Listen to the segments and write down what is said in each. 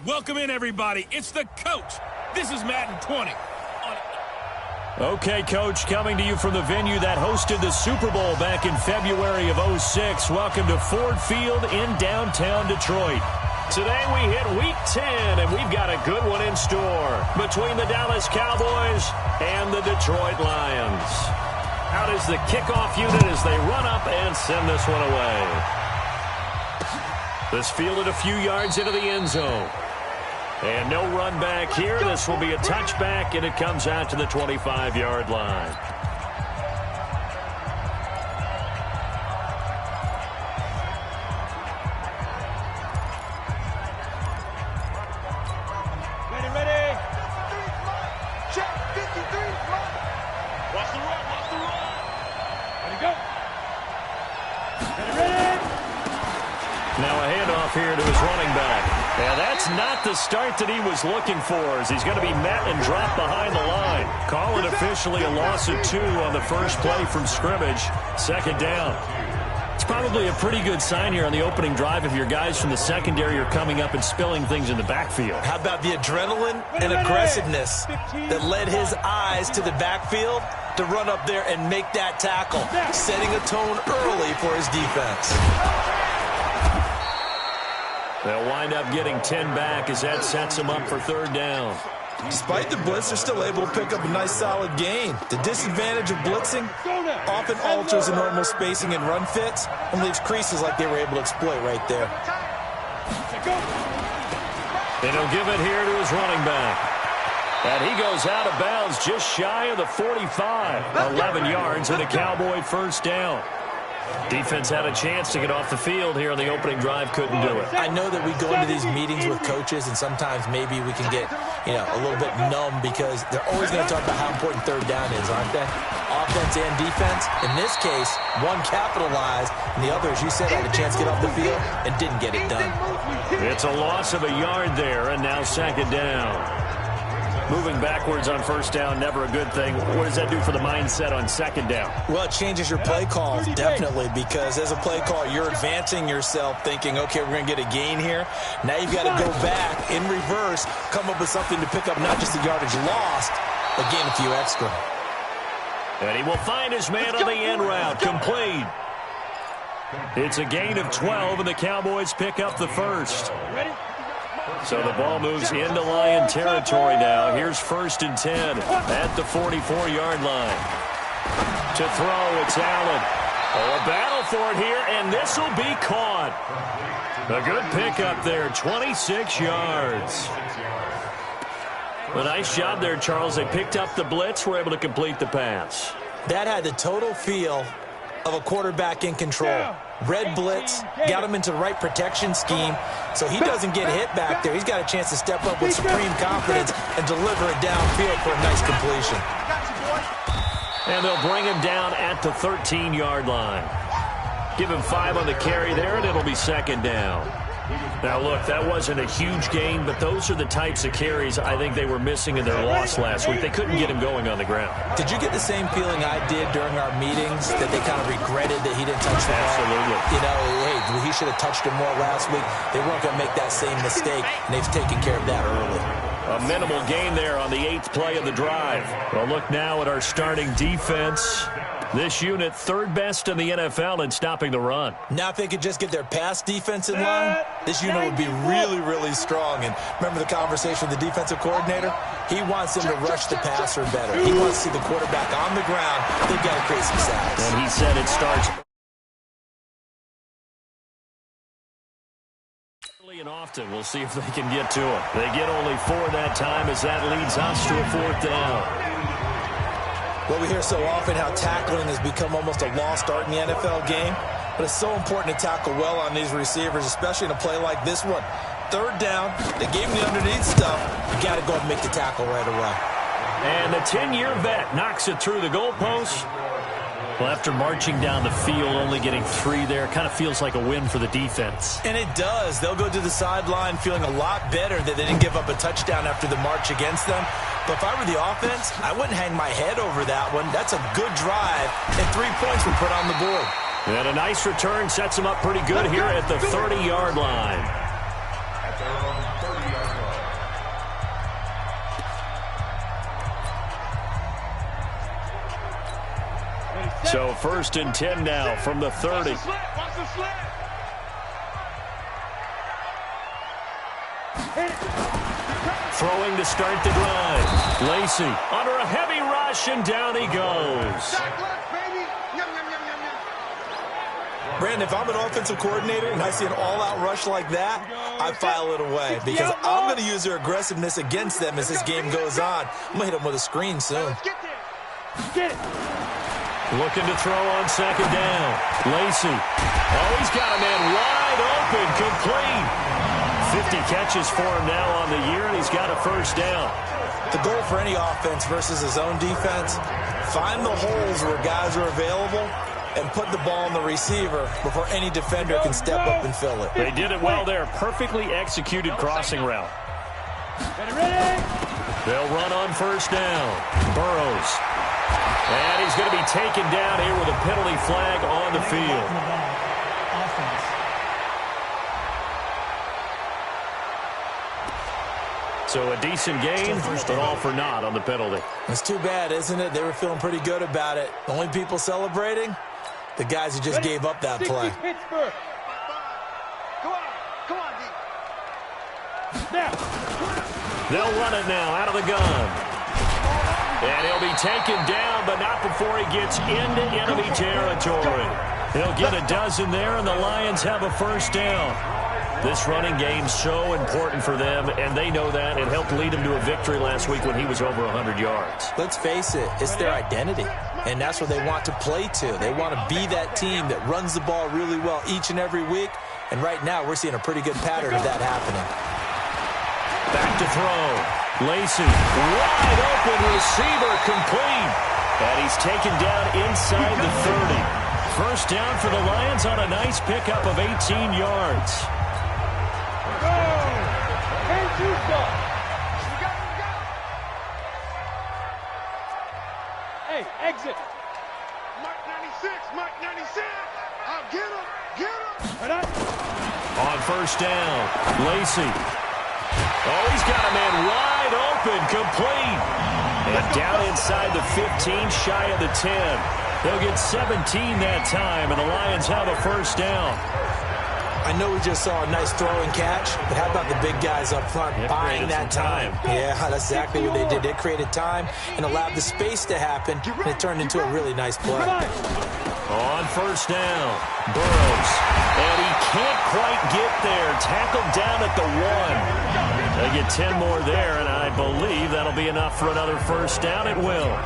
Welcome in, everybody. It's the coach. This is Madden 20. Okay, Coach, coming to you from the venue that hosted the Super Bowl back in February of '06. Welcome to Ford Field in downtown Detroit. Today we hit Week 10, and we've got a good one in store between the Dallas Cowboys and the Detroit Lions. Out is the kickoff unit as they run up and send this one away. This fielded a few yards into the end zone. And no run back here. This will be a touchback, and it comes out to the 25-yard line. Ready. Check, 53. Watch the run. Ready, go. Ready. Now a handoff here to his running back. Yeah, that's not the start that he was looking for, as he's going to be met and dropped behind the line. Call it officially a loss of 2 on the first play from scrimmage. Second down. It's probably a pretty good sign here on the opening drive if your guys from the secondary are coming up and spilling things in the backfield. How about the adrenaline and aggressiveness that led his eyes to the backfield to run up there and make that tackle, setting a tone early for his defense. They'll wind up getting 10 back as that sets them up for third down. Despite the blitz, they're still able to pick up a nice solid gain. The disadvantage of blitzing often alters the normal spacing and run fits and leaves creases like they were able to exploit right there. And he'll give it here to his running back. And he goes out of bounds just shy of the 45. 11 yards and a Cowboy first down. Defense had a chance to get off the field here on the opening drive, couldn't do it. I know that we go into these meetings with coaches, and sometimes maybe we can get, a little bit numb because they're always going to talk about how important third down is, aren't they? Offense and defense. In this case, one capitalized, and the other, as you said, had a chance to get off the field and didn't get it done. It's a loss of a yard there, and now second down. Moving backwards on first down, never a good thing. What does that do for the mindset on second down? Well, it changes your play calls, definitely, because as a play call, you're advancing yourself thinking, okay, we're going to get a gain here. Now you've got to go back in reverse, come up with something to pick up not just the yardage lost, but gain a few extra. And he will find his man on the end route, complete. It's a gain of 12, and the Cowboys pick up the first. Ready? So the ball moves into Lion territory now. Here's 1st and 10 at the 44-yard line. To throw, it's Allen. Oh, a battle for it here, and this will be caught. A good pickup there, 26 yards. A nice job there, Charles. They picked up the blitz, were able to complete the pass. That had the total feel of a quarterback in control. Red blitz, got him into the right protection scheme, so he doesn't get hit back there. He's got a chance to step up with supreme confidence and deliver it downfield for a nice completion. And they'll bring him down at the 13-yard line. Give him 5 on the carry there, and it'll be second down. Now, look, that wasn't a huge gain, but those are the types of carries I think they were missing in their loss last week. They couldn't get him going on the ground. Did you get the same feeling I did during our meetings, that they kind of regretted that he didn't touch the ball? Absolutely. Hey, he should have touched him more last week. They weren't going to make that same mistake, and they've taken care of that early. A minimal gain there on the 8th play of the drive. Well, look now at our starting defense. This unit, 3rd best in the NFL in stopping the run. Now if they could just get their pass defense in line, this unit would be really, really strong. And remember the conversation with the defensive coordinator? He wants them to rush the passer better. He wants to see the quarterback on the ground. They've got to create some sacks. And he said it starts early and often. We'll see if they can get to it. They get only 4 that time as that leads us to a 4th down. Well, we hear so often how tackling has become almost a lost art in the NFL game, but it's so important to tackle well on these receivers, especially in a play like this one. 3rd down, they gave him the underneath stuff. You got to go and make the tackle right away. And the 10-year vet knocks it through the goalpost. Well, after marching down the field, only getting 3 there, kind of feels like a win for the defense. And it does. They'll go to the sideline feeling a lot better that they didn't give up a touchdown after the march against them. But if I were the offense, I wouldn't hang my head over that one. That's a good drive, and 3 points were put on the board. And a nice return sets them up pretty good here at the 30-yard line. At their own 30-yard line. So 1st and 10 now from the 30. Watch the slant. Throwing to start the drive. Lacy under a heavy rush, and down he goes. Brandon, if I'm an offensive coordinator and I see an all-out rush like that, I file it away because I'm going to use their aggressiveness against them as this game goes on. I'm going to hit them with a screen soon. Get it. Looking to throw on 2nd down. Lacy. Oh, he's got a man wide open, complete. 50 catches for him now on the year, and he's got a 1st down. The goal for any offense versus his own defense, find the holes where guys are available and put the ball on the receiver before any defender can step up and fill it. They did it well there. Perfectly executed crossing route. Ready. They'll run on 1st down. Burrows. And he's going to be taken down here with a penalty flag on the field. So a decent game, but all for naught on the penalty. It's too bad, isn't it? They were feeling pretty good about it. The only people celebrating, the guys who just gave up that play. Pittsburgh. Come on, D. Now. They'll run it now out of the gun. And he'll be taken down, but not before he gets into enemy territory. He'll get a dozen there, and the Lions have a 1st down. This running game's so important for them, and they know that. It helped lead him to a victory last week when he was over 100 yards. Let's face it, it's their identity, and that's what they want to play to. They want to be that team that runs the ball really well each and every week, and right now we're seeing a pretty good pattern of that happening. Back to throw. Lacy, wide open receiver, complete. And he's taken down inside the 30. 1st down for the Lions on a nice pickup of 18 yards. Hey, exit. Mike 96. I'll get him. On 1st down, Lacy. Oh, he's got a man wide open, complete. And down inside the 15, shy of the 10. They'll get 17 that time, and the Lions have a 1st down. I know we just saw a nice throw and catch, but how about the big guys up front buying that time? Yeah, that's exactly what they did. They created time and allowed the space to happen, and it turned into a really nice play. On 1st down, Burrows. And he can't quite get there. Tackled down at the 1. They get 10 more there, and I believe that'll be enough for another 1st down. It will.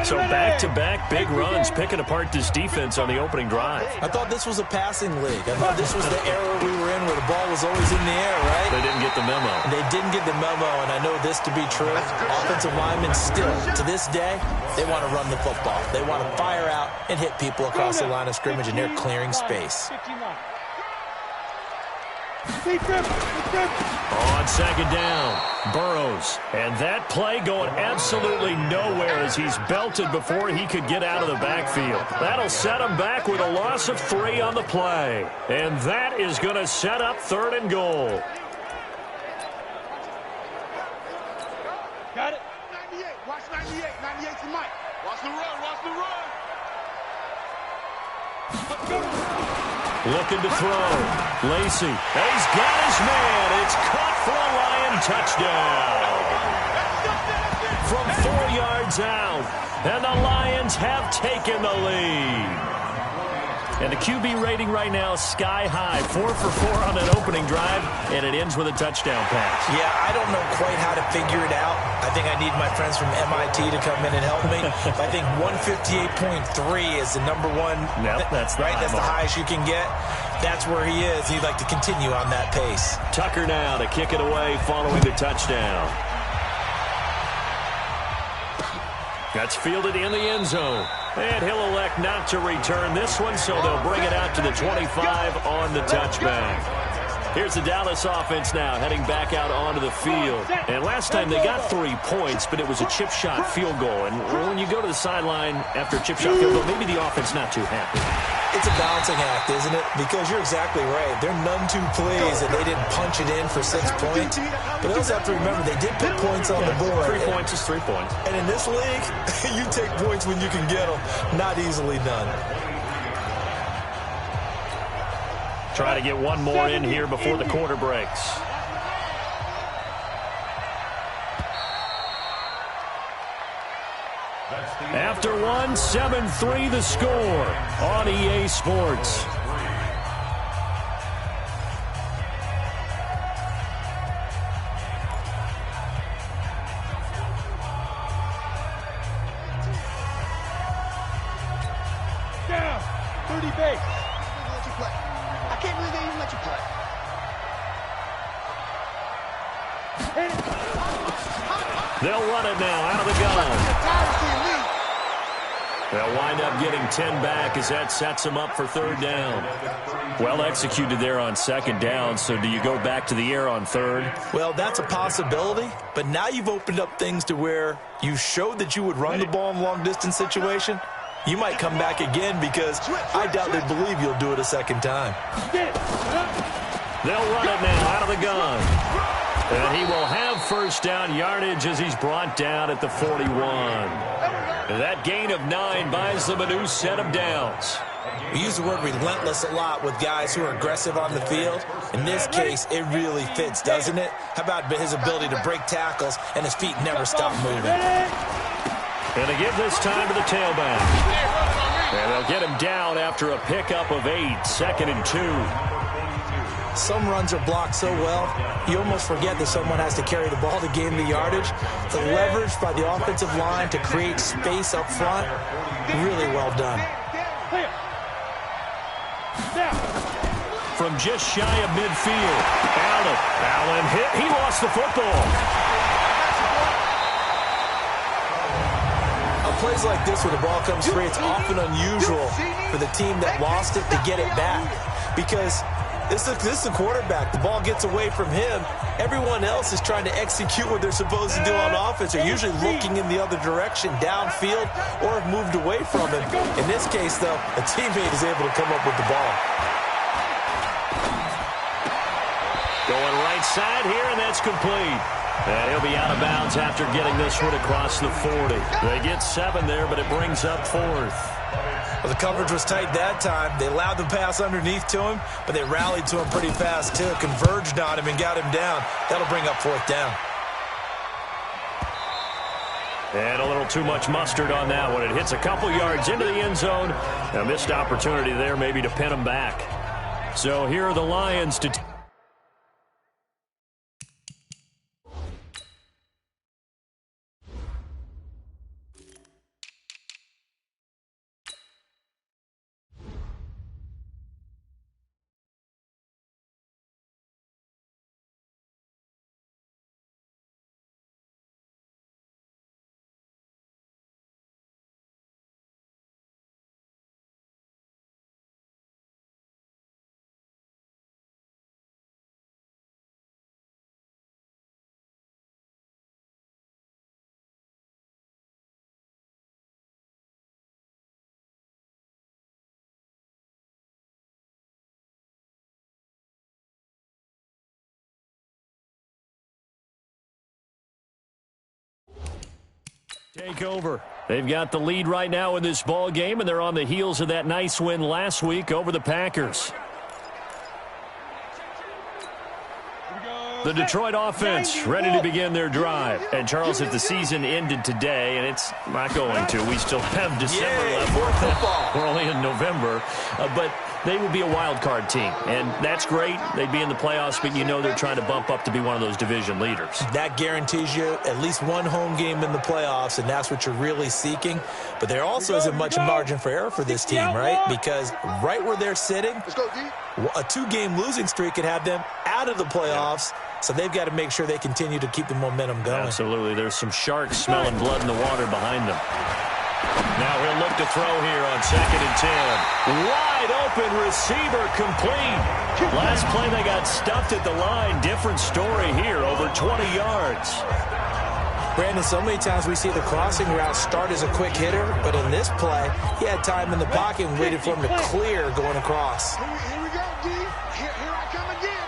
So back-to-back big runs, picking apart this defense on the opening drive. I thought this was a passing league. I thought this was the era we were in where the ball was always in the air, right? They didn't get the memo. They didn't get the memo, and I know this to be true. Offensive linemen still, to this day, they want to run the football. They want to fire out and hit people across the line of scrimmage, and they're clearing space. On 2nd down, Burrows. And that play going absolutely nowhere as he's belted before he could get out of the backfield. That'll set him back with a loss of 3 on the play. And that is going to set up 3rd and goal. Got it. 98. Watch 98. 98 to Mike. Watch the run. Looking to throw. Lacy. And he's got his man. It's caught for a Lion touchdown. From 4 yards out. And the Lions have taken the lead. And the QB rating right now is sky high. 4 for 4 on that opening drive. And it ends with a touchdown pass. Yeah, I don't know quite how to figure it out. I think I need my friends from MIT to come in and help me. I think 158.3 is the number one. Yep, that's the right. That's the highest you can get. That's where he is. He'd like to continue on that pace. Tucker now to kick it away following the touchdown. That's fielded in the end zone. And he'll elect not to return this one, so they'll bring it out to the 25 on the touchback. Here's the Dallas offense now heading back out onto the field. And last time they got 3 points, but it was a chip shot field goal. And when you go to the sideline after a chip shot field goal, maybe the offense not too happy. It's a balancing act, isn't it? Because you're exactly right. They're none too pleased that they didn't punch it in for 6 points. But they also have to remember they did put points on the board. 3 points is 3 points. And in this league, you take points when you can get them. Not easily done. Try to get one more in here before the quarter breaks. After one, 7-3 the score on EA Sports. Down. 30 base. I can't believe they even let you play. They'll run it now out of the gun. They'll wind up getting 10 back as that sets them up for 3rd down. Well executed there on 2nd down, so do you go back to the air on 3rd? Well, that's a possibility, but now you've opened up things to where you showed that you would run the ball in long-distance situation. You might come back again because I doubt they believe you'll do it a 2nd time. They'll run it now out of the gun. And he will have 1st down yardage as he's brought down at the 41. That gain of 9 buys them a new set of downs. We use the word relentless a lot with guys who are aggressive on the field. In this case, it really fits, doesn't it? How about his ability to break tackles and his feet never stop moving? And they give this time to the tailback. And they'll get him down after a pickup of 8, 2nd and 2. Some runs are blocked so well, you almost forget that someone has to carry the ball to gain the yardage. The leverage by the offensive line to create space up front, really well done. From just shy of midfield, Allen hit. He lost the football. Plays like this where the ball comes free, it's often unusual for the team that lost it to get it back because this is the quarterback. The ball gets away from him. Everyone else is trying to execute what they're supposed to do on offense. They're usually looking in the other direction, downfield, or have moved away from him. In this case, though, a teammate is able to come up with the ball. Going right side here, and that's complete. And he'll be out of bounds after getting this one across the 40. They get 7 there, but it brings up 4th. Well, the coverage was tight that time. They allowed the pass underneath to him, but they rallied to him pretty fast, too. Converged on him and got him down. That'll bring up 4th down. And a little too much mustard on that one. It hits a couple yards into the end zone. A missed opportunity there maybe to pin him back. So here are the Lions to... take over. They've got the lead right now in this ball game, and they're on the heels of that nice win last week over the Packers. The Detroit offense ready to begin their drive. And, Charles, if the season ended today, and it's not going to, we still have December left. We're only in November. But they would be a wild card team. And that's great. They'd be in the playoffs, but you know they're trying to bump up to be one of those division leaders. That guarantees you at least one home game in the playoffs, and that's what you're really seeking. But there also isn't much margin for error for this team, right? Because right where they're sitting, a 2-game losing streak could have them out of the playoffs. So they've got to make sure they continue to keep the momentum going. Absolutely. There's some sharks smelling blood in the water behind them. Now he'll look to throw here on 2nd and 10. Wide open receiver complete. Last play they got stuffed at the line. Different story here, over 20 yards. Brandon, so many times we see the crossing route start as a quick hitter, but in this play, he had time in the pocket and waited for him to clear going across. Here we go, D. Here I come again.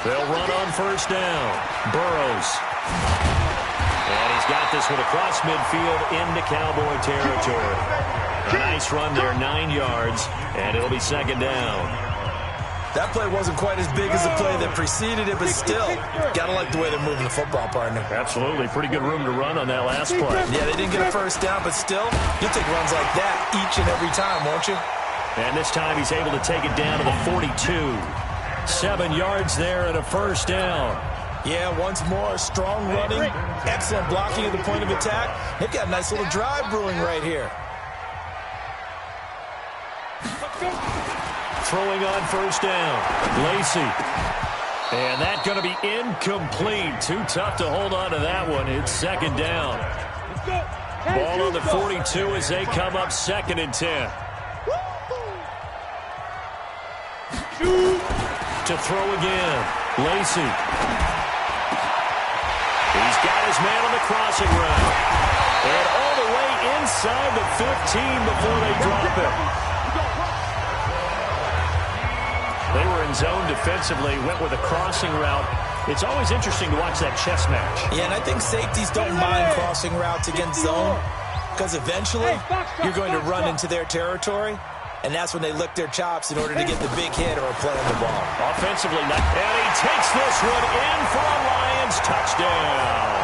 They'll run on first down. Burrows. And he's got this one across midfield into Cowboy territory. A nice run there, 9 yards, and it'll be second down. That play wasn't quite as big as the play that preceded it, but still, got to like the way they're moving the football, partner. Absolutely. Pretty good room to run on that last play. Yeah, they didn't get a first down, but still, you'll take runs like that each and every time, won't you? And this time he's able to take it down to the 42. 7 yards there and a first down. Yeah, once more, strong running, excellent blocking at the point of attack. They've got a nice little drive brewing right here. Throwing on first down. Lacey. And that's going to be incomplete. Too tough to hold on to that one. It's second down. Ball on the 42 as they come up 2nd and 10. To throw again. Lacey. He's got his man on the crossing route. And all the way inside the 15 before they drop it. They were in zone defensively, went with a crossing route. It's always interesting to watch that chess match. Yeah, and I think safeties don't mind crossing routes against zone because eventually you're going to run into their territory, and that's when they lick their chops in order to get the big hit or a play on the ball. Offensively, and he takes this one in for a Lions touchdown.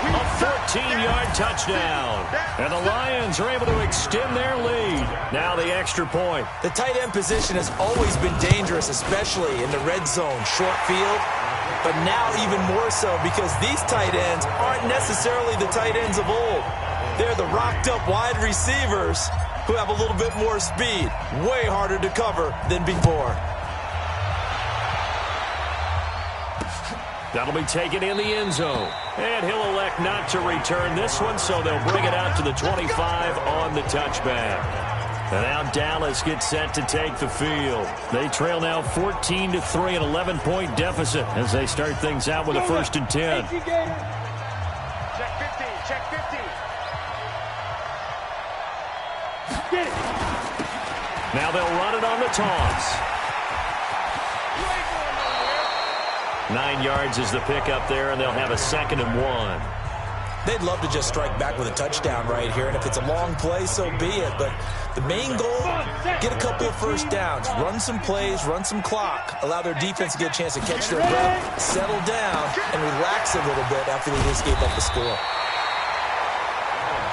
A 14-yard touchdown. And the Lions are able to extend their lead. Now the extra point. The tight end position has always been dangerous, especially in the red zone, short field. But now even more so because these tight ends aren't necessarily the tight ends of old. They're the rocked-up wide receivers who have a little bit more speed. Way harder to cover than before. That'll be taken in the end zone. And he'll elect not to return this one, so they'll bring it out to the 25 on the touchback. And now Dallas gets set to take the field. They trail now 14-3, an 11-point deficit as they start things out with a 1st and 10. Check 15, check 15. Get it. Now they'll run it on the toss. 9 yards is the pickup there, and they'll have a 2nd and 1. They'd love to just strike back with a touchdown right here, and if it's a long play, so be it. But the main goal, get a couple of first downs, run some plays, run some clock, allow their defense to get a chance to catch their breath, settle down, and relax a little bit after they just gave up the score.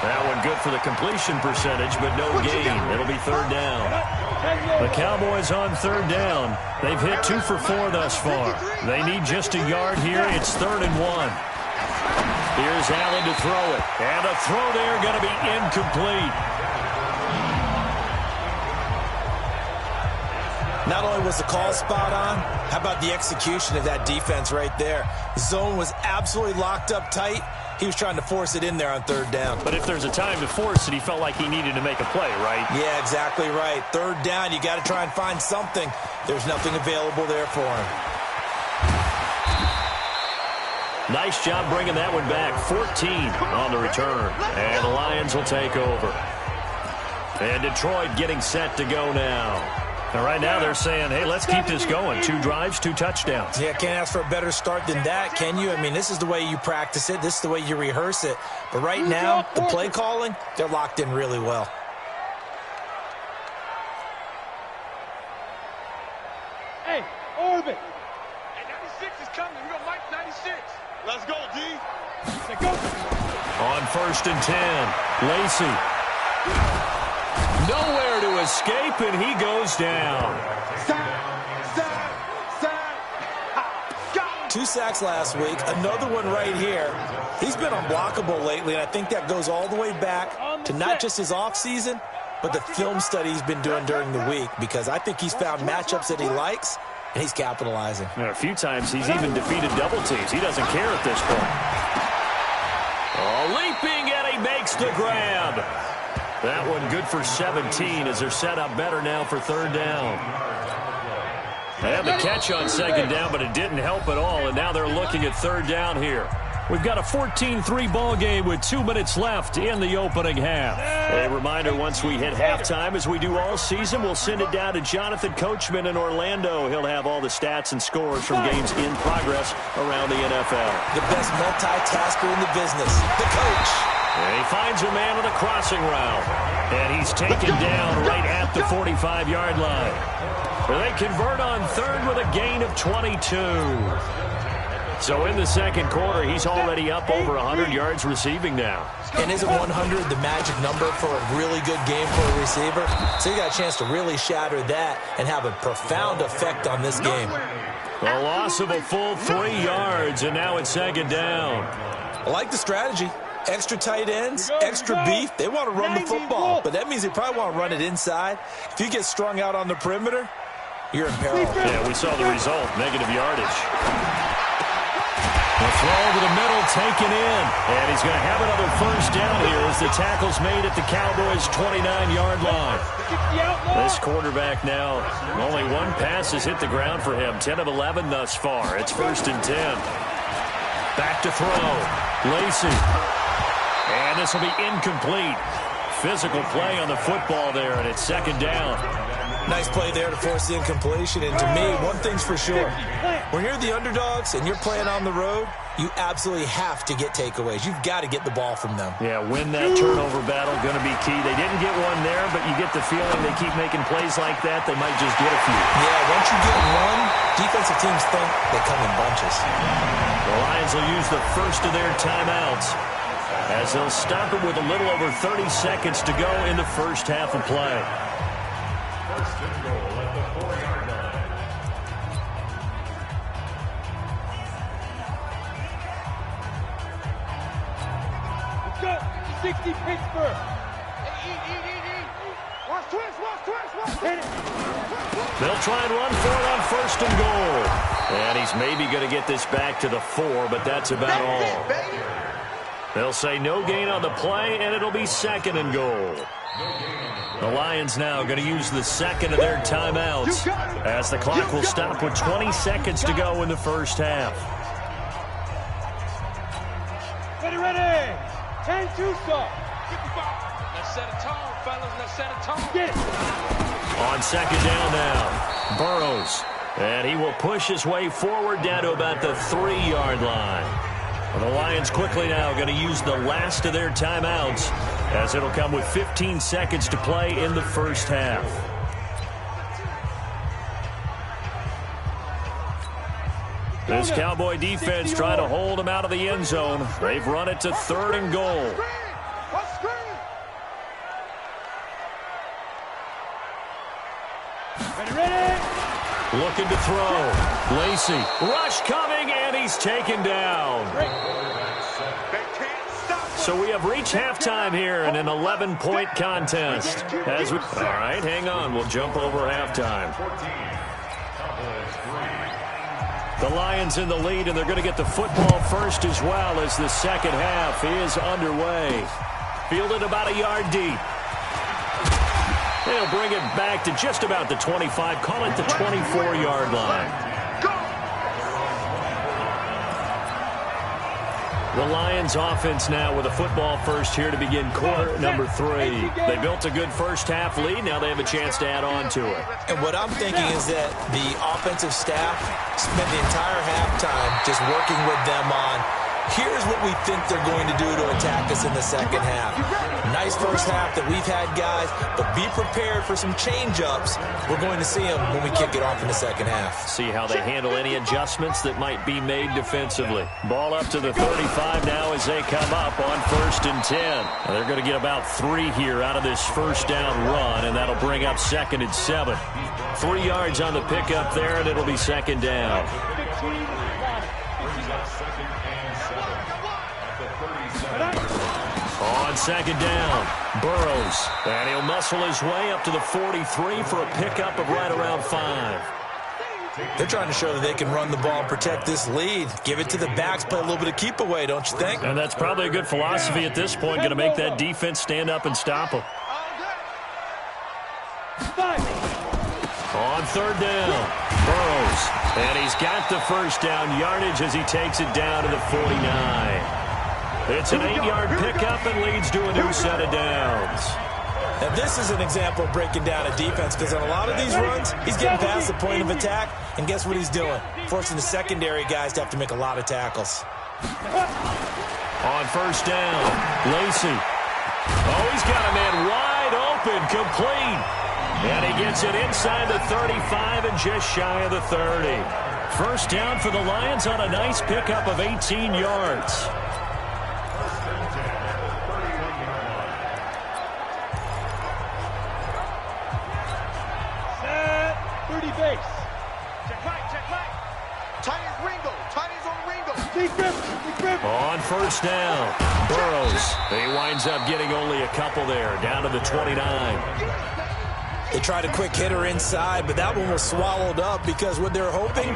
That one good for the completion percentage, but no gain. It'll be 3rd down. The Cowboys on 3rd down. They've hit 2 for 4 thus far. They need just a yard here. It's 3rd and 1. Here's Allen to throw it. And a throw there going to be incomplete. Not only was the call spot on, how about the execution of that defense right there? The zone was absolutely locked up tight. He was trying to force it in there on 3rd down. But if there's a time to force it, he felt like he needed to make a play, right? Yeah, exactly right. 3rd down, you got to try and find something. There's nothing available there for him. Nice job bringing that one back. 14 on the return. And the Lions will take over. And Detroit getting set to go now. And right now they're saying, hey, let's keep this going. 2 drives, 2 touchdowns. Yeah, can't ask for a better start than that, can you? I mean, this is the way you practice it. This is the way you rehearse it. But right now, the play calling, they're locked in really well. Hey, Orbit. Hey, 96 is coming. We got Mike 96. Let's go, D. Let's go. On 1st and 10, Lacey. Nowhere to escape, and he goes down. 2 sacks last week, another one right here. He's been unblockable lately, and I think that goes all the way back to not just his offseason, but the film study he's been doing during the week, because I think he's found matchups that he likes, and he's capitalizing. And a few times he's even defeated double teams. He doesn't care at this point. Oh, leaping, and he makes the grab. That one good for 17 as they're set up better now for 3rd down. They had the catch on 2nd down, but it didn't help at all, and now they're looking at 3rd down here. We've got a 14-3 ball game with 2 minutes left in the opening half. A reminder, once we hit halftime, as we do all season, we'll send it down to Jonathan Coachman in Orlando. He'll have all the stats and scores from games in progress around the NFL. The best multitasker in the business, the coach. And he finds a man on the crossing route. And he's taken down right at the 45-yard line. They convert on third with a gain of 22. So in the second quarter, he's already up over 100 yards receiving now. And isn't 100 the magic number for a really good game for a receiver? So you got a chance to really shatter that and have a profound effect on this game. A loss of a full 3 yards, and now it's second down. I like the strategy. Extra tight ends, extra beef. They want to run the football, but that means they probably want to run it inside. If you get strung out on the perimeter, you're in peril. Yeah, we saw the result, negative yardage. The throw over the middle taken in. And he's going to have another first down here as the tackle's made at the Cowboys' 29-yard line. This quarterback now, only one pass has hit the ground for him. 10 of 11 thus far. It's 1st and 10. Back to throw. Lacey. And this will be incomplete. Physical play on the football there, and it's second down. Nice play there to force the incompletion. And to me, one thing's for sure. When you're the underdogs and you're playing on the road, you absolutely have to get takeaways. You've got to get the ball from them. Yeah, win that turnover battle, going to be key. They didn't get one there, but you get the feeling they keep making plays like that, they might just get a few. Yeah, once you get one, defensive teams think they come in bunches. The Lions will use the first of their timeouts as they'll stop it with a little over 30 seconds to go in the first half of play. First and goal at the 4-yard line. Let's go. 60 Pittsburgh. Eat. Watch twist. Hit it. They'll try and run for it on 1st and goal. And he's maybe going to get this back to the 4, but that's about all. They'll say no gain on the play, and it'll be 2nd and goal. The Lions now going to use the second of their timeouts as the clock will stop with 20 seconds to go in the first half. Ready. 10-2 stop. Let's set a tone, fellas. Let's set a tone. Get it. On second down now, Burrows. And he will push his way forward down to about the 3-yard line. The Lions quickly now going to use the last of their timeouts as it'll come with 15 seconds to play in the first half. This Cowboy defense trying to hold them out of the end zone. They've run it to 3rd and goal. Ready. Looking to throw. Lacey. Rush coming, and he's taken down. So we have reached halftime here in an 11-point contest. All right, hang on. We'll jump over halftime. The Lions in the lead, and they're going to get the football first as well as the second half is underway. Fielded about a yard deep. They'll bring it back to just about the 25. Call it the 24-yard line. The Lions offense now with a football first here to begin quarter number 3. They built a good first half lead. Now they have a chance to add on to it. And what I'm thinking is that the offensive staff spent the entire halftime just working with them on, here's what we think they're going to do to attack us in the second half. Nice first half that we've had, guys, but be prepared for some change-ups. We're going to see them when we kick it off in the second half. See how they handle any adjustments that might be made defensively. Ball up to the 35 now as they come up on 1st and 10. Now they're going to get about 3 here out of this first down run, and that'll bring up 2nd and 7. 3 yards on the pickup there, and it'll be 2nd down. On 2nd down, Burrows. And he'll muscle his way up to the 43 for a pickup of right around 5. They're trying to show that they can run the ball and protect this lead. Give it to the backs, play a little bit of keep away, don't you think? And that's probably a good philosophy at this point, going to make that defense stand up and stop them. On 3rd down, Burrows. And he's got the first down yardage as he takes it down to the 49. It's an 8-yard pickup and leads to a new set of downs. Now, this is an example of breaking down a defense because on a lot of these runs, he's getting past the point of attack, and guess what he's doing? Forcing the secondary guys to have to make a lot of tackles. On first down, Lacey. Oh, he's got a man wide open, complete. And he gets it inside the 35 and just shy of the 30. First down for the Lions on a nice pickup of 18 yards. Set, 30 base. Check right. Tight is Ringo. Tight is on Ringo. Deep grip. On first down, Burrows. He winds up getting only a couple there, down to the 29. They tried a quick hitter inside, but that one was swallowed up because what they're hoping,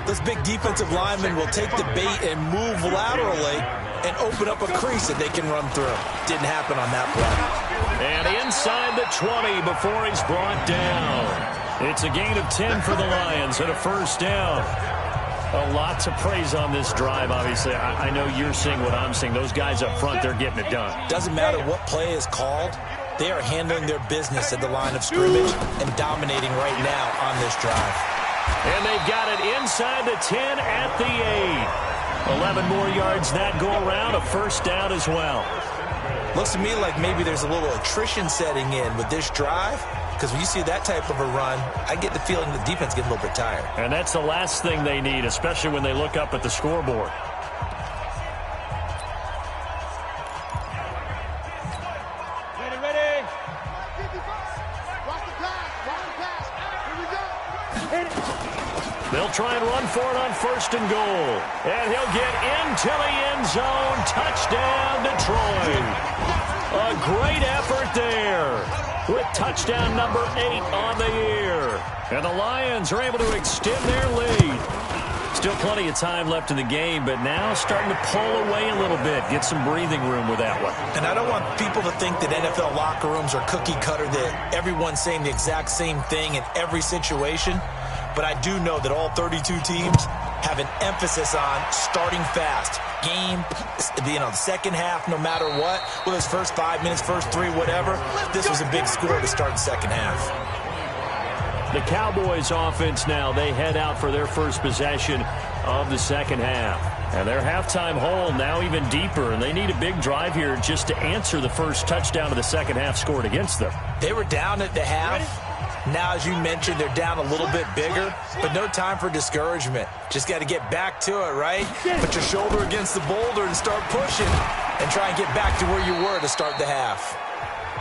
this big defensive lineman will take the bait and move laterally and open up a crease that they can run through. Didn't happen on that play. And inside the 20 before he's brought down. It's a gain of 10 for the Lions and a first down. A lot to praise on this drive, obviously. I know you're seeing what I'm seeing. Those guys up front, they're getting it done. Doesn't matter what play is called. They are handling their business at the line of scrimmage and dominating right now on this drive. And they've got it inside the 10 at the 8. 11 more yards that go around, a first down as well. Looks to me like maybe there's a little attrition setting in with this drive, because when you see that type of a run, I get the feeling the defense getting a little bit tired. And that's the last thing they need, especially when they look up at the scoreboard. They'll try and run for it on first and goal. And he'll get into the end zone. Touchdown, Detroit. A great effort there with touchdown number 8 on the year. And the Lions are able to extend their lead. Still plenty of time left in the game, but now starting to pull away a little bit. Get some breathing room with that one. And I don't want people to think that NFL locker rooms are cookie cutter, that everyone's saying the exact same thing in every situation. But I do know that all 32 teams have an emphasis on starting fast. Game, the second half, no matter what, whether it's first 5 minutes, first 3, whatever, this was a big score to start the second half. The Cowboys offense now, they head out for their first possession of the second half. And their halftime hole now even deeper, and they need a big drive here just to answer the first touchdown of the second half scored against them. They were down at the half. Now, as you mentioned, they're down a little bit bigger, but no time for discouragement. Just got to get back to it, right? Put your shoulder against the boulder and start pushing and try and get back to where you were to start the half.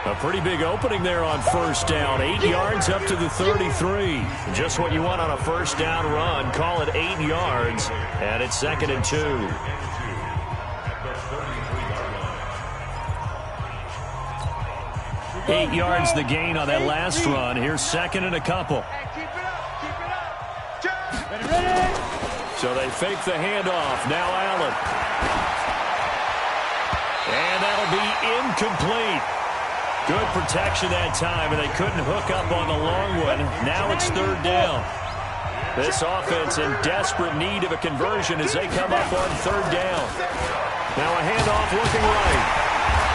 A pretty big opening there on first down. 8 yards up to the 33. Just what you want on a first down run. Call it 8 yards, and it's 2nd and 2. Eight yards the gain on that last run. Here's 2nd and a couple. So they fake the handoff. Now Allen. And that'll be incomplete. Good protection that time, and they couldn't hook up on the long one. Now it's 3rd down. This offense in desperate need of a conversion as they come up on 3rd down. Now a handoff looking right.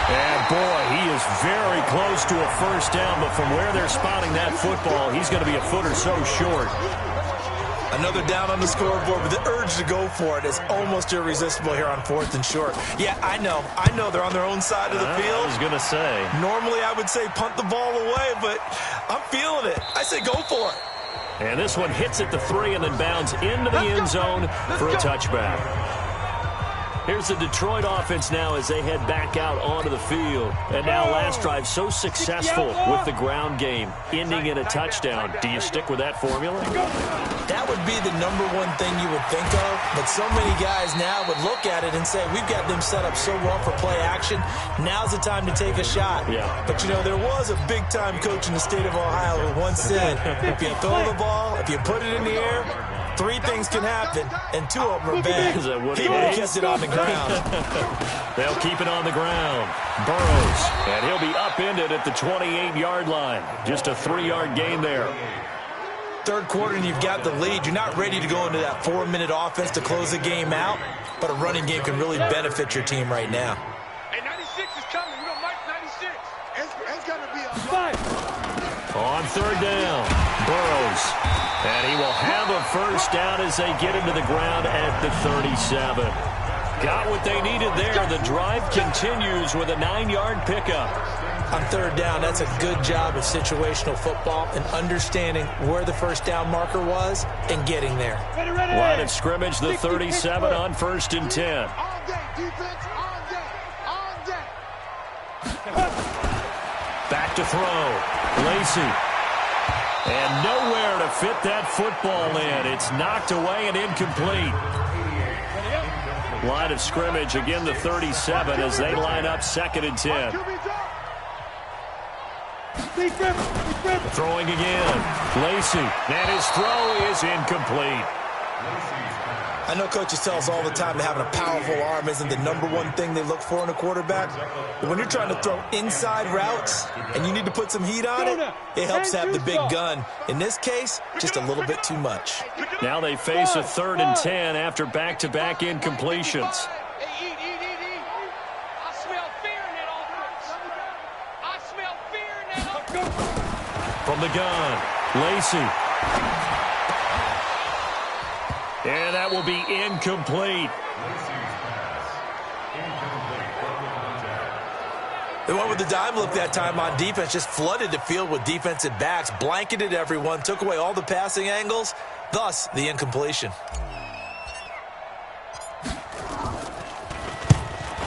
And, boy, he is very close to a first down, but from where they're spotting that football, he's going to be a foot or so short. Another down on the scoreboard, but the urge to go for it is almost irresistible here on 4th and short. Yeah, I know they're on their own side of the field. I was going to say. Normally I would say punt the ball away, but I'm feeling it. I say go for it. And this one hits at the 3 and then bounds into the end zone for a touchback. Here's the Detroit offense now as they head back out onto the field. And now last drive so successful with the ground game, ending in a touchdown. Do you stick with that formula? That would be the number one thing you would think of, but so many guys now would look at it and say, we've got them set up so well for play action, now's the time to take a shot. Yeah. But, there was a big-time coach in the state of Ohio who once said, if you throw the ball, if you put it in the air, 3 things can happen, and 2 of them are bad. He keeps it on the ground. They'll keep it on the ground. Burrows, and he'll be upended at the 28-yard line. Just a 3-yard gain there. third quarter and you've got the lead, you're not ready to go into that 4-minute offense to close the game out, but a running game can really benefit your team right now. Hey, 96 is coming. We're going to Mike 96. It's going to be a fight. On third down, Burrows. And he will have a first down as they get into the ground at the 37. Got what they needed there. The drive continues with a 9-yard pickup. On third down, that's a good job of situational football and understanding where the first down marker was and getting there. Line of scrimmage, the 37 on 1st and 10. All day, defense. All day. All day. Back to throw. Lacey. And nowhere to fit that football in. It's knocked away and incomplete. Line of scrimmage, again the 37 as they line up 2nd and 10. Throwing again. Lacey. And his throw is incomplete. I know coaches tell us all the time that having a powerful arm isn't the #1 thing they look for in a quarterback. But when you're trying to throw inside routes and you need to put some heat on it, it helps to have the big gun. In this case, just a little bit too much. Now they face a 3rd and 10 after back-to-back incompletions. Hey, eat. I smell fear in that offense. I smell fear in that offense. From the gun, Lacey. And that will be incomplete. They went with the dime look that time on defense, just flooded the field with defensive backs, blanketed everyone, took away all the passing angles, thus the incompletion.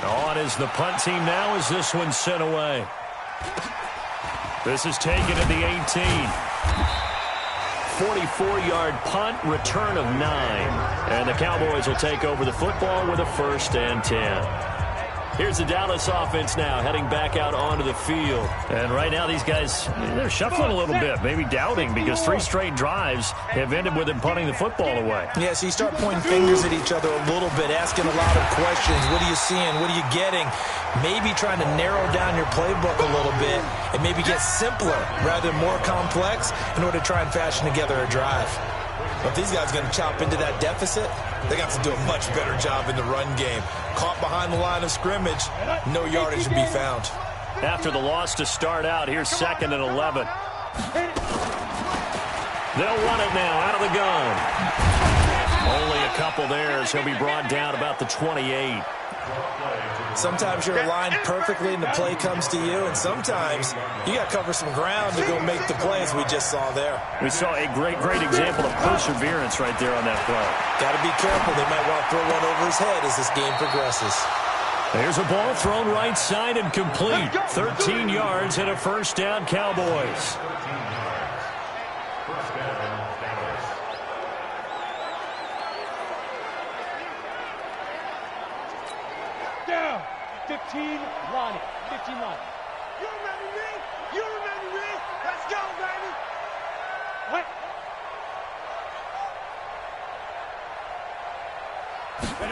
On is the punt team now as this one's sent away. This is taken at the 18. 44-yard punt, return of 9. And the Cowboys will take over the football with a 1st and 10. Here's the Dallas offense now heading back out onto the field. And right now these guys, they're shuffling a little bit, maybe doubting because 3 straight drives have ended with them punting the football away. Yeah, so you start pointing fingers at each other a little bit, asking a lot of questions. What are you seeing? What are you getting? Maybe trying to narrow down your playbook a little bit and maybe get simpler rather than more complex in order to try and fashion together a drive. But if these guys are going to chop into that deficit, they got to do a much better job in the run game. Caught behind the line of scrimmage, no yardage to be found. After the loss to start out, here's 2nd and 11. They'll run it now out of the gun. Only a couple there as he'll be brought down about the 28. Sometimes you're aligned perfectly and the play comes to you, and sometimes you got to cover some ground to go make the play, as we just saw there. We saw a great example of perseverance right there on that play. Got to be careful. They might want to throw one over his head as this game progresses. There's a ball thrown right side and complete. 13 yards and a 1st down, Cowboys. Down. 15 line. 15 line. You remember me? You remember me? Let's go, baby. What?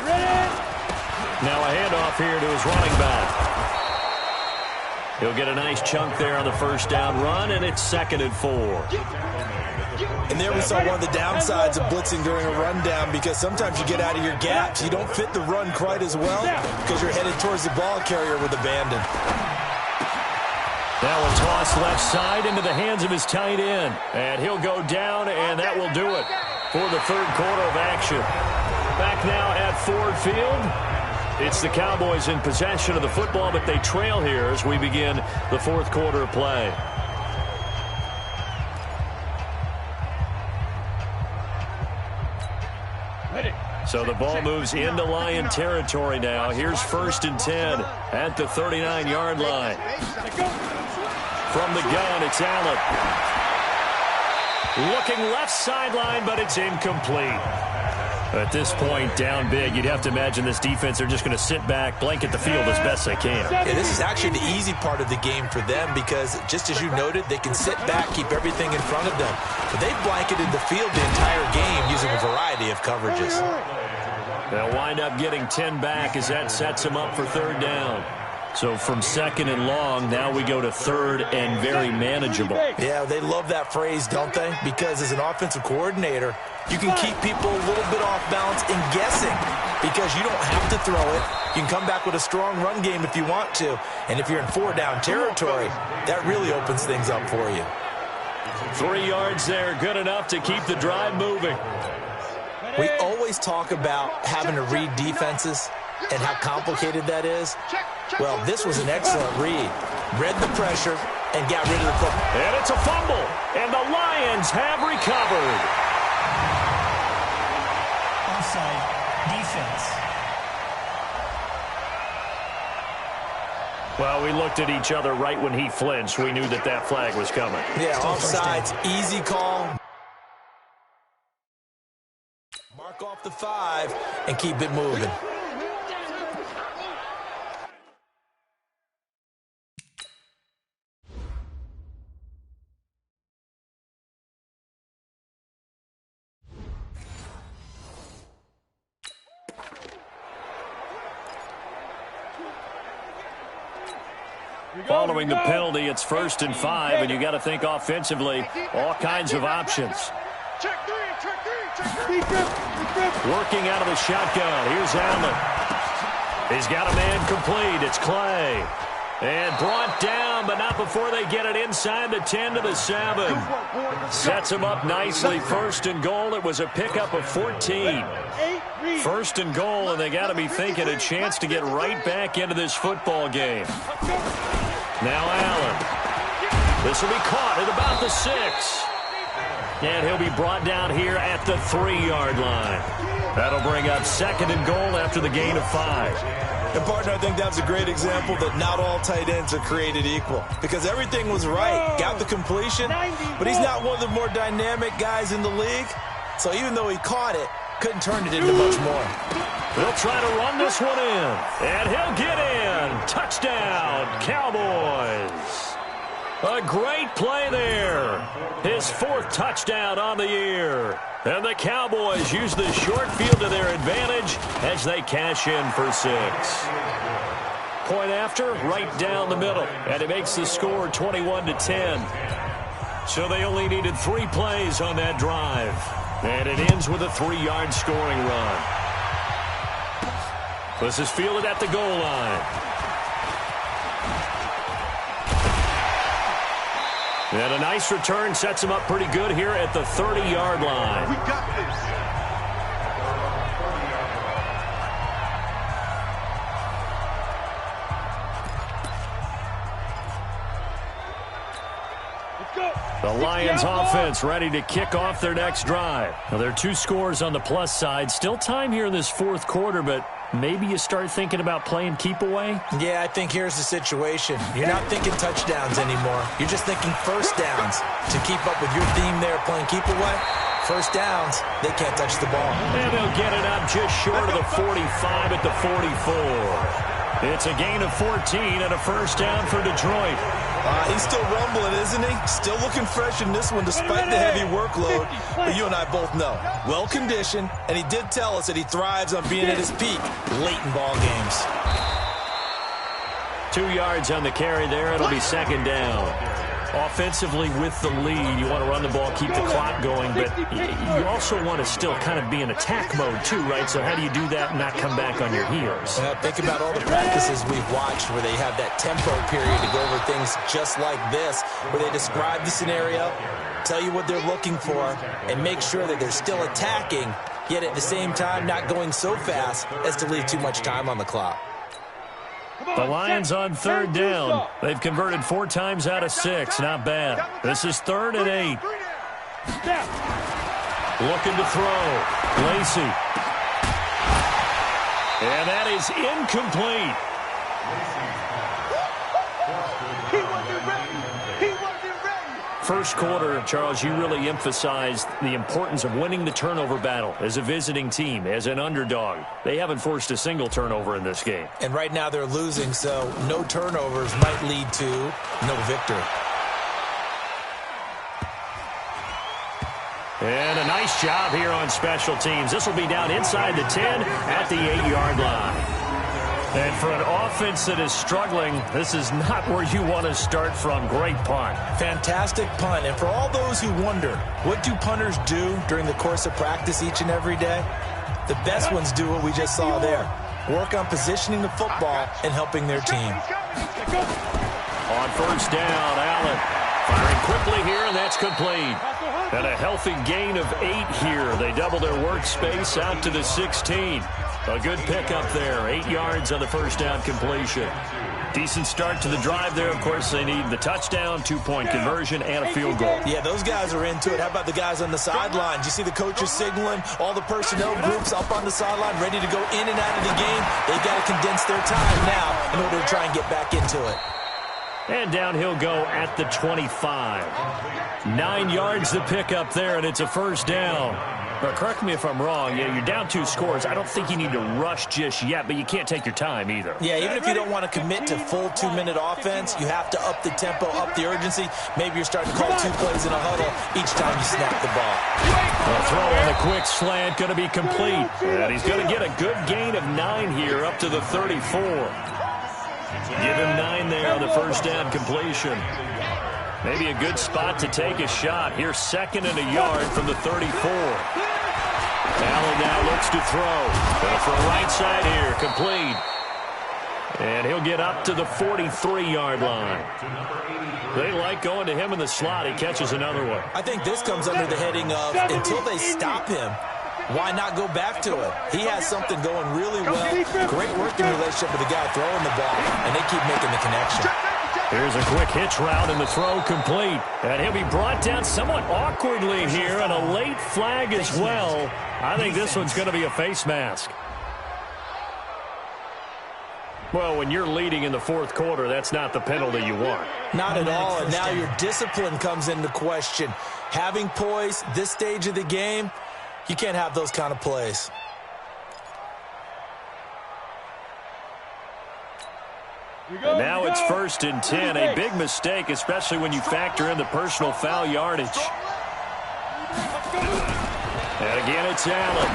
Ready? Now a handoff here to his running back. He'll get a nice chunk there on the 1st down run, and it's 2nd and 4. And there we saw one of the downsides of blitzing during a rundown, because sometimes you get out of your gaps. You don't fit the run quite as well because you're headed towards the ball carrier with abandon. That will toss left side into the hands of his tight end. And he'll go down, and that will do it for the 3rd quarter of action. Back now at Ford Field. It's the Cowboys in possession of the football, but they trail here as we begin the 4th quarter of play. So the ball moves into Lion territory now. Here's 1st and 10 at the 39-yard line. From the gun, it's Allen. Looking left sideline, but it's incomplete. At this point, down big, you'd have to imagine this defense, they're just going to sit back, blanket the field as best they can. Yeah, this is actually the easy part of the game for them because, just as you noted, they can sit back, keep everything in front of them. But they've blanketed the field the entire game using a variety of coverages. They'll wind up getting 10 back as that sets them up for 3rd down. So from 2nd and long, now we go to 3rd and very manageable. Yeah, they love that phrase, don't they? Because as an offensive coordinator, you can keep people a little bit off balance and guessing because you don't have to throw it. You can come back with a strong run game if you want to. And if you're in 4-down territory, that really opens things up for you. 3 yards there, good enough to keep the drive moving. We always talk about having to read defenses and how complicated that is. Well, this was an excellent read. Read the pressure and got rid of the football. And it's a fumble, and the Lions have recovered. Offside defense. Well, we looked at each other right when he flinched. We knew that that flag was coming. Yeah, offsides, easy call. Mark off the 5 and keep it moving. Following the penalty, it's 1st and 5, and you got to think offensively, all kinds of options. Working out of the shotgun. Here's Allen. He's got a man complete. It's Clay. And brought down, but not before they get it inside the 10 to the 7. Sets him up nicely. 1st and goal. It was a pickup of 14. 1st and goal, and they got to be thinking a chance to get right back into this football game. Now Allen. This will be caught at about the 6. And he'll be brought down here at the 3-yard line. That'll bring up 2nd and goal after the gain of 5. And, partner, I think that's a great example that not all tight ends are created equal because everything was right. Got the completion, but he's not one of the more dynamic guys in the league. So even though he caught it, couldn't turn it into much more. They'll try to run this one in, and he'll get in. Touchdown, Cowboys. A great play there. His 4th touchdown on the year. And the Cowboys use the short field to their advantage as they cash in for 6. Point after, right down the middle. And it makes the score 21-10. So they only needed 3 plays on that drive. And it ends with a 3-yard scoring run. This is fielded at the goal line. And a nice return sets him up pretty good here at the 30-yard line. We got this. The Lions offense ready to kick off their next drive. Now, there are 2 scores on the plus side. Still time here in this 4th quarter, but maybe you start thinking about playing keep away? Yeah, I think here's the situation. You're not thinking touchdowns anymore. You're just thinking 1st downs. To keep up with your theme there playing keep away, 1st downs, they can't touch the ball. And they'll get it up just short of the 45 at the 44. It's a gain of 14 and a 1st down for Detroit. He's still rumbling, isn't he? Still looking fresh in this one despite the heavy workload. But you and I both know, well-conditioned, and he did tell us that he thrives on being at his peak late in ball games. 2 yards on the carry there. It'll be 2nd down. Offensively with the lead, you want to run the ball, keep the clock going, but you also want to still kind of be in attack mode too, right? So how do you do that and not come back on your heels? Think about all the practices we've watched where they have that tempo period to go over things just like this, where they describe the scenario, tell you what they're looking for, and make sure that they're still attacking, yet at the same time not going so fast as to leave too much time on the clock. The Lions on 3rd down. They've converted 4 times out of 6. Not bad. This is 3rd and 8. Looking to throw. Lacey. And that is incomplete. First quarter, Charles, you really emphasized the importance of winning the turnover battle as a visiting team, as an underdog. They haven't forced a single turnover in this game. And right now they're losing, so no turnovers might lead to no victory. And a nice job here on special teams. This will be down inside the 10 at the 8-yard line. And for an offense that is struggling, this is not where you want to start from. Great punt. Fantastic punt. And for all those who wonder, what do punters do during the course of practice each and every day? The best ones do what we just saw there. Work on positioning the football and helping their team. On first down, Allen firing quickly here, and that's complete. And a healthy gain of 8 here. They double their workspace out to the 16. A good pickup there. 8 yards on the first down completion. Decent start to the drive there. Of course, they need the touchdown, 2-point conversion, and a field goal. Yeah, those guys are into it. How about the guys on the sidelines? You see the coaches signaling, all the personnel groups up on the sideline ready to go in and out of the game. They've got to condense their time now in order to try and get back into it. And down he'll go at the 25. 9 yards to pick up there, and it's a first down. But correct me if I'm wrong. You're down 2 scores. I don't think you need to rush just yet, but you can't take your time either. Yeah, even if you don't want to commit to full 2-minute offense, you have to up the tempo, up the urgency. Maybe you're starting to call 2 plays in a huddle each time you snap the ball. A throw on the quick slant going to be complete. And he's going to get a good gain of 9 here up to the 34. Give him 9 there on the first down completion. Maybe a good spot to take a shot. Here, 2nd and a yard from the 34. Allen now looks to throw. Going for a right side here, complete. And he'll get up to the 43-yard line. They like going to him in the slot. He catches another one. I think this comes under the heading of, until they stop him, why not go back to it? He has something going really well. Great working relationship with the guy throwing the ball, and they keep making the connection. Here's a quick hitch route, and the throw complete. And he'll be brought down somewhat awkwardly here, and a late flag as well. I think this one's going to be a face mask. Well, when you're leading in the 4th quarter, that's not the penalty you want. Not at all, and now your discipline comes into question. Having poise this stage of the game, you can't have those kind of plays. And now it's 1st and 10. A big mistake, especially when you factor in the personal foul yardage. And again, it's Allen.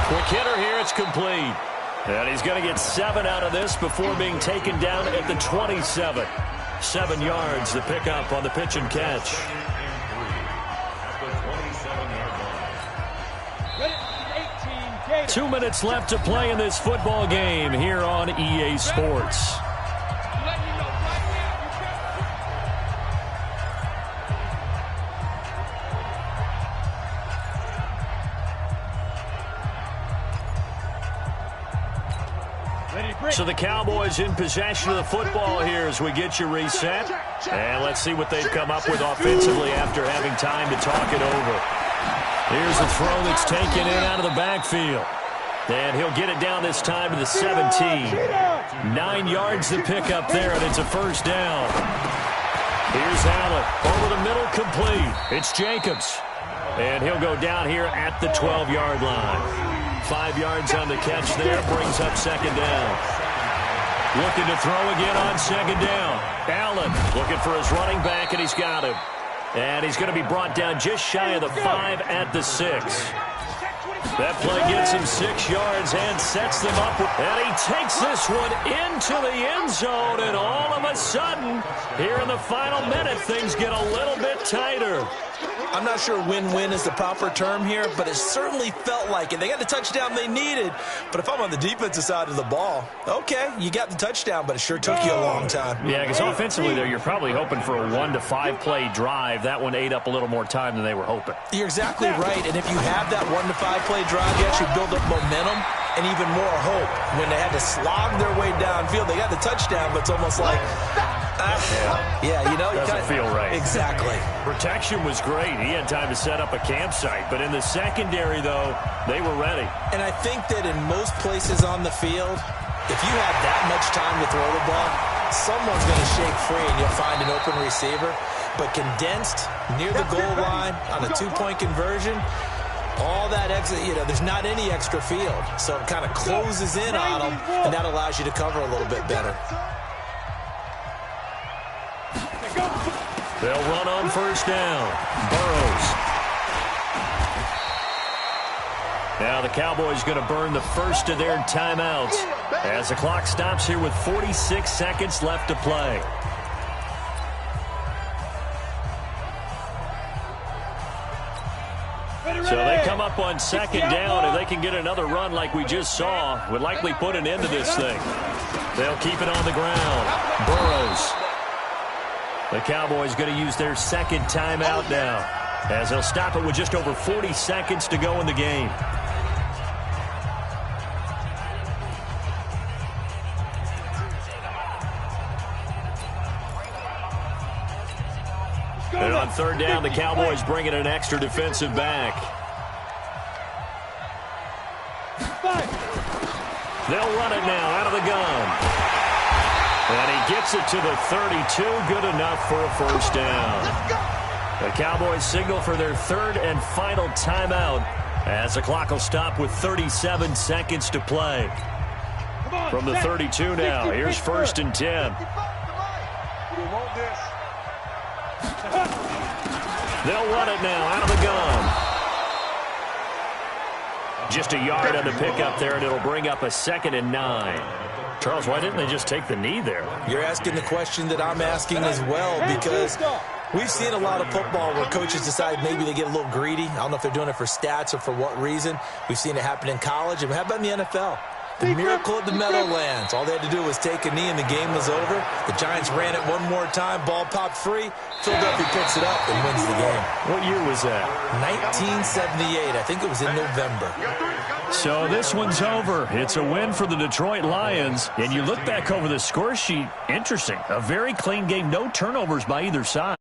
Quick hitter here. It's complete. And he's going to get 7 out of this before being taken down at the 27. 7 yards to pick up on the pitch and catch. Two minutes left to play in this football game here on EA Sports. So the Cowboys in possession of the football here as we get you reset. And let's see what they've come up with offensively after having time to talk it over. Here's a throw that's taken in out of the backfield. And he'll get it down this time to the 17. 9 yards to pick up there, and it's a first down. Here's Allen. Over the middle, complete. It's Jacobs. And he'll go down here at the 12-yard line. 5 yards on the catch there, brings up 2nd down. Looking to throw again on 2nd down. Allen looking for his running back, and he's got him. And he's going to be brought down just shy of the 5 at the 6. That play gets him 6 yards and sets them up. And he takes this one into the end zone. And all of a sudden, here in the final minute, things get a little bit tighter. I'm not sure win-win is the proper term here, but it certainly felt like it. They got the touchdown they needed, but if I'm on the defensive side of the ball, okay, you got the touchdown, but it sure took you a long time. Yeah, because offensively there, you're probably hoping for a 1 to 5 play drive. That one ate up a little more time than they were hoping. You're exactly right, and if you have that 1 to 5 play drive, you actually build up momentum and even more hope. When they had to slog their way downfield, they got the touchdown, but it's almost like, yeah, you know, doesn't feel right. Exactly. Protection was great. He had time to set up a campsite, but in the secondary, though, they were ready. And I think that in most places on the field, if you have that much time to throw the ball, someone's going to shake free and you'll find an open receiver. But condensed near the goal line on a 2-point conversion, all that exit, you know, there's not any extra field. So it kind of closes in on them, and that allows you to cover a little bit better. They'll run on first down. Burrows. Now the Cowboys going to burn the first of their timeouts. as the clock stops here with 46 seconds left to play. So they come up on second down. If they can get another run like we just saw, would likely put an end to this thing. They'll keep it on the ground. Burrows. The Cowboys going to use their second timeout now, as they'll stop it with just over 40 seconds to go in the game. And on third down, the Cowboys bring in an extra defensive back. They'll run it now out of the gun. And he gets it to the 32. Good enough for a first down. The Cowboys signal for their third and final timeout, as the clock will stop with 37 seconds to play. From the 32 now, here's first and 10. They'll run it now out of the gun. Just a yard on the pickup there, and it'll bring up a 2nd and 9. Charles, why didn't they just take the knee there? You're asking the question that I'm asking as well, because we've seen a lot of football where coaches decide maybe they get a little greedy. I don't know if they're doing it for stats or for what reason. We've seen it happen in college. And how about in the NFL? The miracle of the Meadowlands. All they had to do was take a knee and the game was over. The Giants ran it one more time. Ball popped free. Philadelphia picks it up and wins the game. What year was that? 1978. I think it was in November. So this one's over. It's a win for the Detroit Lions. And you look back over the score sheet, interesting. A very clean game, no turnovers by either side.